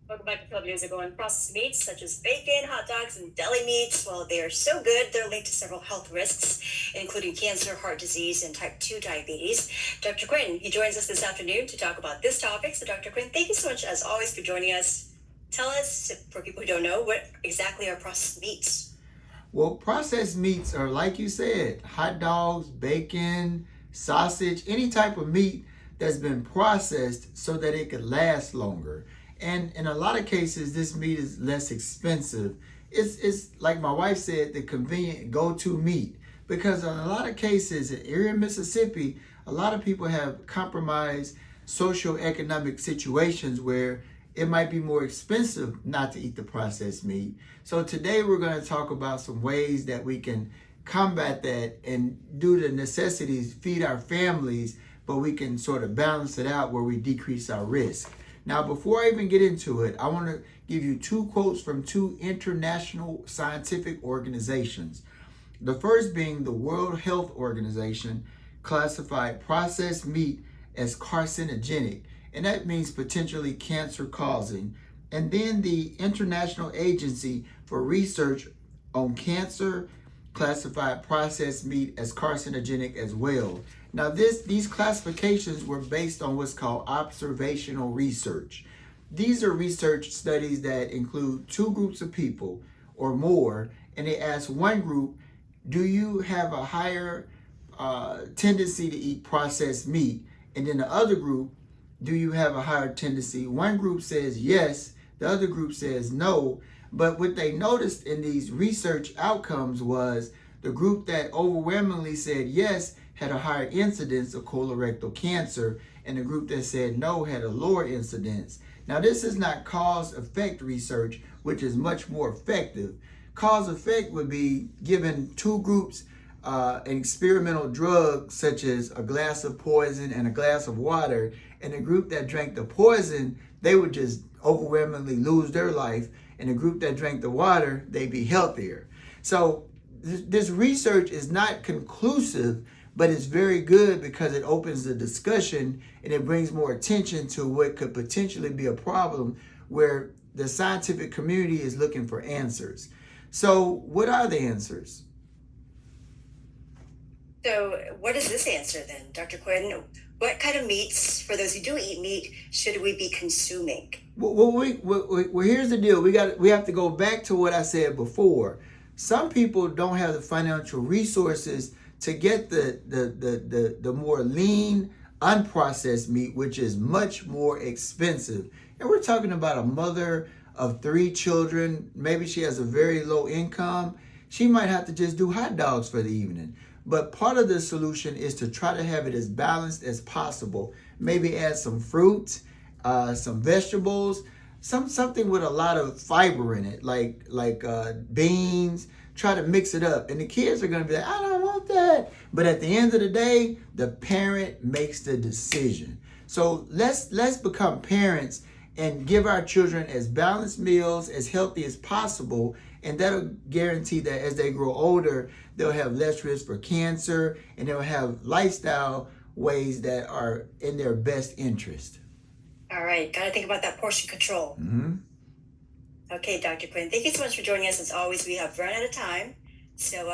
Welcome back to Philippines Ago. On processed meats such as bacon, hot dogs, and deli meats, well, they are so good, they're linked to several health risks, including cancer, heart disease, and type 2 diabetes. Dr. Quinn, he joins us this afternoon to talk about this topic. So, Dr. Quinn, thank you so much, as always, for joining us. Tell us, for people who don't know, what exactly are processed meats? Well, processed meats are, like you said, hot dogs, bacon, sausage, any type of meat that's been processed so that it could last longer. And in a lot of cases, this meat is less expensive. It's like my wife said, the convenient go-to meat. Because in a lot of cases, here in Mississippi, a lot of people have compromised socioeconomic situations where it might be more expensive not to eat the processed meat. So today we're going to talk about some ways that we can combat that and do the necessities, feed our families, but we can sort of balance it out where we decrease our risk. Now, before I even get into it, I want to give you two quotes from two international scientific organizations. The first being the World Health Organization classified processed meat as carcinogenic, and that means potentially cancer causing. And then the International Agency for Research on Cancer classified processed meat as carcinogenic as well. Now these classifications were based on what's called observational research. These are research studies that include two groups of people or more, and they ask one group, do you have a higher tendency to eat processed meat? And then the other group, do you have a higher tendency? One group says yes, the other group says no. But what they noticed in these research outcomes was the group that overwhelmingly said yes had a higher incidence of colorectal cancer, and the group that said no had a lower incidence. Now, this is not cause-effect research, which is much more effective. Cause-effect would be giving two groups an experimental drug such as a glass of poison and a glass of water, and the group that drank the poison, they would just overwhelmingly lose their life, and the group that drank the water, they'd be healthier. So this research is not conclusive, but it's very good because it opens the discussion and it brings more attention to what could potentially be a problem where the scientific community is looking for answers. So what are the answers? So, what is this answer then, Dr. Quinn? What kind of meats, for those who do eat meat, should we be consuming? Well, here's the deal. We have to go back to what I said before. Some people don't have the financial resources to get the more lean, unprocessed meat, which is much more expensive. And we're talking about a mother of 3 children. Maybe she has a very low income. She might have to just do hot dogs for the evening. But part of the solution is to try to have it as balanced as possible. Maybe add some fruit, some vegetables, something with a lot of fiber in it, like beans. Try to mix it up. And the kids are going to be like, I don't want that. But at the end of the day, the parent makes the decision. So let's become parents and give our children as balanced meals, as healthy as possible. And that'll guarantee that as they grow older, they'll have less risk for cancer and they'll have lifestyle ways that are in their best interest. All right, got to think about that portion control. Mm-hmm. Okay, Dr. Quinn, thank you so much for joining us. As always, we have run out of time. So,